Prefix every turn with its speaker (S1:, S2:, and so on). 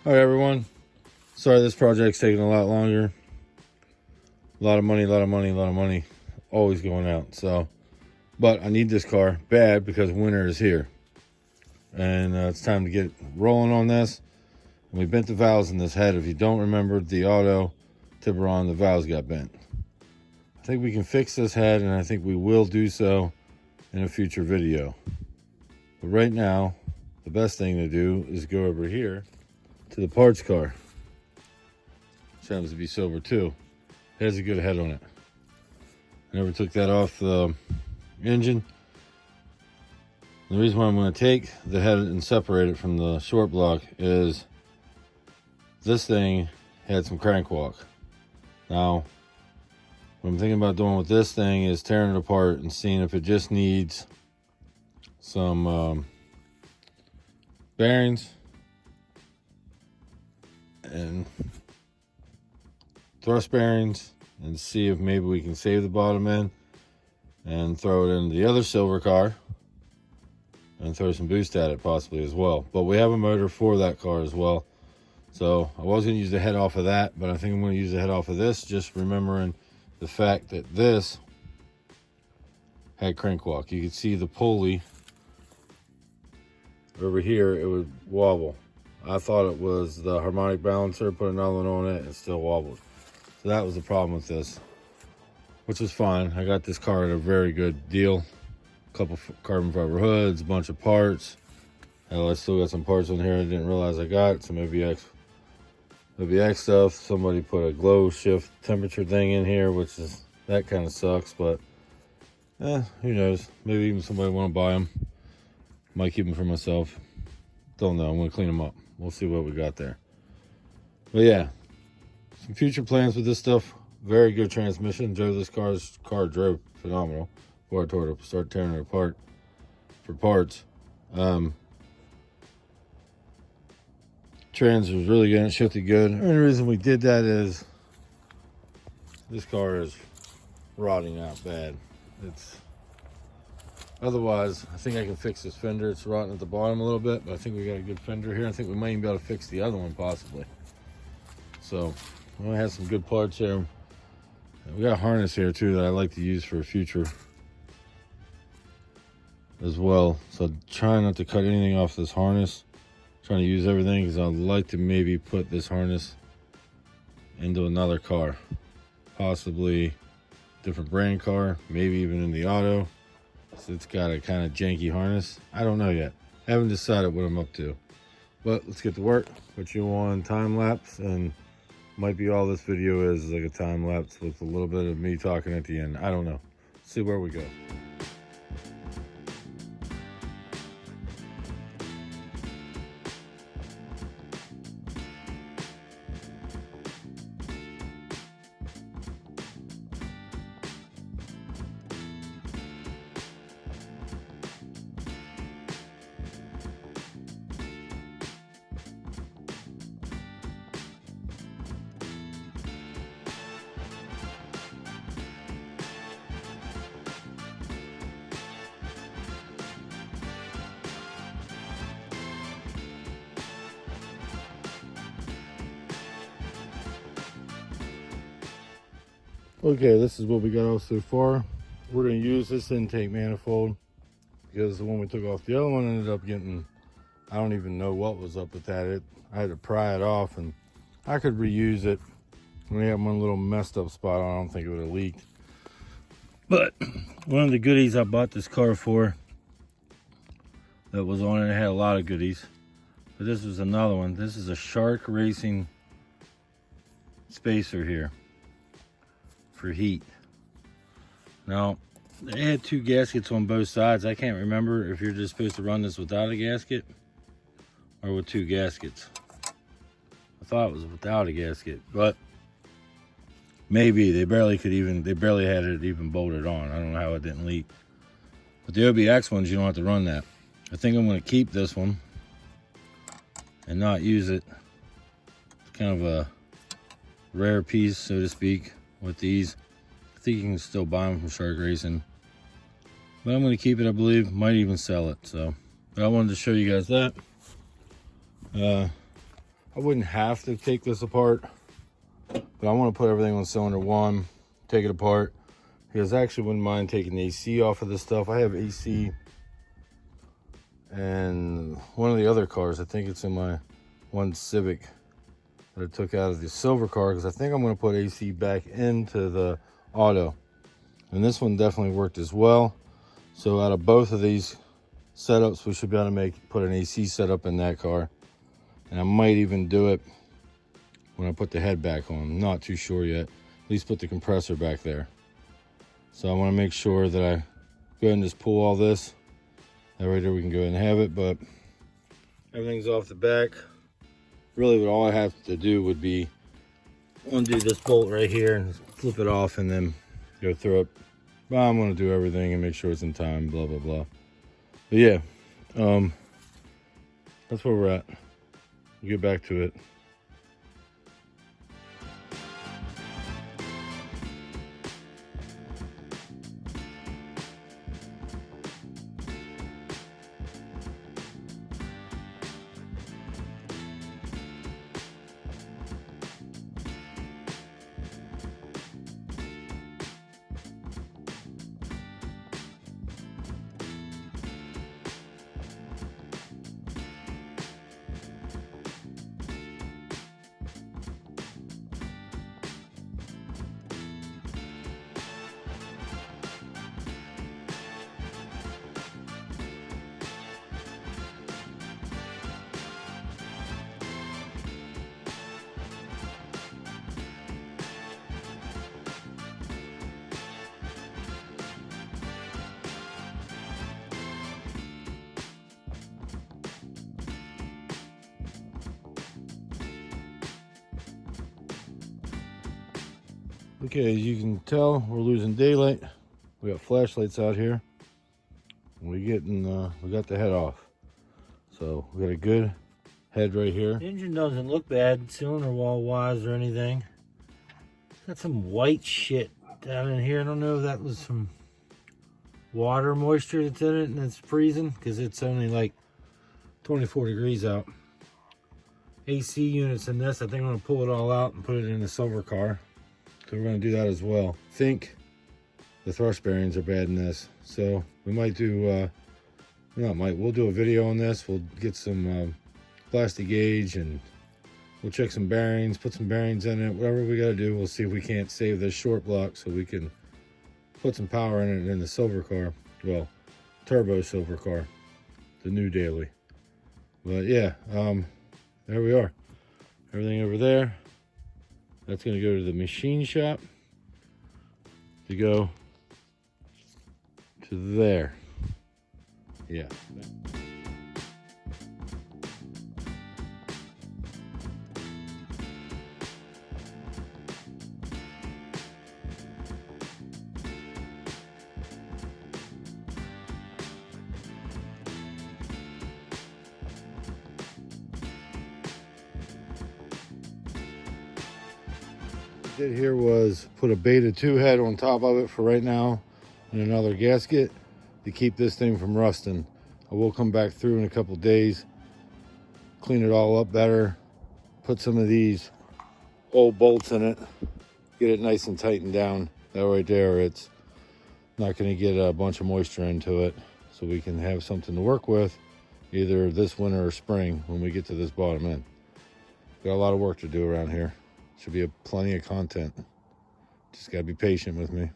S1: All right, everyone. Sorry this project's taking a lot longer. A lot of money, always going out. So, but I need this car bad because winter is here. And it's time to get rolling on this. And we bent the valves in this head. If you don't remember the auto Tiburon, the valves got bent. I think we can fix this head, and I think we will do so in a future video. But right now, the best thing to do is go over here to the parts car. Which happens to be silver too. It has a good head on it. I never took that off the engine. The reason why I'm going to take the head and separate it from the short block is this thing had some crank walk. Now, what I'm thinking about doing with this thing is tearing it apart and seeing if it just needs some bearings and thrust bearings, and see if maybe we can save the bottom end and throw it in the other silver car and throw some boost at it possibly as well. But we have a motor for that car as well. So I was going to use the head off of that, but I think I'm going to use the head off of this, just remembering the fact that this had crank walk. You could see the pulley over here, it would wobble. I thought it was the harmonic balancer, put another one on it, and it still wobbled. So that was the problem with this, which was fine. I got this car at a very good deal. A couple carbon fiber hoods, a bunch of parts. Hell, I still got some parts on here I didn't realize I got. Some ABX stuff. Somebody put a glow shift temperature thing in here, which is, that kind of sucks, but who knows? Maybe even somebody want to buy them. Might keep them for myself. Don't know. I'm going to clean them up. We'll see what we got there. But yeah, some future plans with this stuff. Very good transmission. Drove this car drove phenomenal before I tore it, start tearing it apart for parts. Trans was really good. It shifted good. The only reason we did that is this car is rotting out bad. Otherwise, I think I can fix this fender. It's rotting at the bottom a little bit, but I think we got a good fender here. I think we might even be able to fix the other one possibly. So we only have some good parts there. We got a harness here too that I like to use for future as well. So trying not to cut anything off this harness. Trying to use everything because I'd like to maybe put this harness into another car. Possibly different brand car, maybe even in the auto. So it's got a kind of janky harness. I don't know yet. Haven't decided what I'm up to. But let's get to work. Put you on time lapse, and might be all this video is like a time lapse with a little bit of me talking at the end. I don't know. See where we go. Okay, this is what we got off so far. We're going to use this intake manifold because the one we took off the other one ended up getting, I don't even know what was up with that. I had to pry it off, and I could reuse it. We had one little messed up spot on. I don't think it would have leaked. But one of the goodies I bought this car for that was on it, it had a lot of goodies. But this was another one. This is a Shark Racing spacer here for heat. Now, they had two gaskets on both sides. I can't remember if you're just supposed to run this without a gasket or with two gaskets. I thought it was without a gasket, but maybe they barely had it even bolted on. I don't know how it didn't leak. But the OBX ones, you don't have to run that. I think I'm going to keep this one and not use it. It's kind of a rare piece, so to speak, with these. I think you can still buy them from Shark Racing, but I'm going to keep it. I believe might even sell it. So, but I wanted to show you guys that. I wouldn't have to take this apart, but I want to put everything on cylinder 1, take it apart, because I actually wouldn't mind taking the AC off of this stuff. I have AC and one of the other cars, I think it's in my one Civic that I took out of the silver car, because I think I'm going to put AC back into the auto. And this one definitely worked as well. So out of both of these setups, we should be able to put an AC setup in that car. And I might even do it when I put the head back on. I'm not too sure yet. At least put the compressor back there. So I want to make sure that I go ahead and just pull all this. That right there we can go ahead and have it, but everything's off the back. Really what all I have to do would be undo this bolt right here and flip it off and then go through it. But I'm going to do everything and make sure it's in time, blah, blah, blah. But yeah, that's where we're at. We'll get back to it. Okay, as you can tell, we're losing daylight. We got flashlights out here. We got the head off. So we got a good head right here. The engine doesn't look bad, cylinder wall wise or anything. Got some white shit down in here. I don't know if that was some water moisture that's in it and it's freezing, because it's only like 24 degrees out. AC units in this. I think I'm gonna pull it all out and put it in the silver car. So we're going to do that as well. I think the thrust bearings are bad in this. So we might do, we'll do a video on this. We'll get some plastic gauge and we'll check some bearings, put some bearings in it. Whatever we got to do, we'll see if we can't save this short block so we can put some power in it in the silver car. Well, turbo silver car, the new daily. But yeah, there we are. Everything over there. That's going to go to the machine shop to go to there. Yeah. Did here was put a beta 2 head on top of it for right now and another gasket to keep this thing from rusting. I will come back through in a couple days, clean it all up better, put some of these old bolts in it, get it nice and tightened down. That right there, it's not going to get a bunch of moisture into it, so we can have something to work with either this winter or spring when we get to this bottom end. Got a lot of work to do around here. Should be plenty of content. Just gotta be patient with me.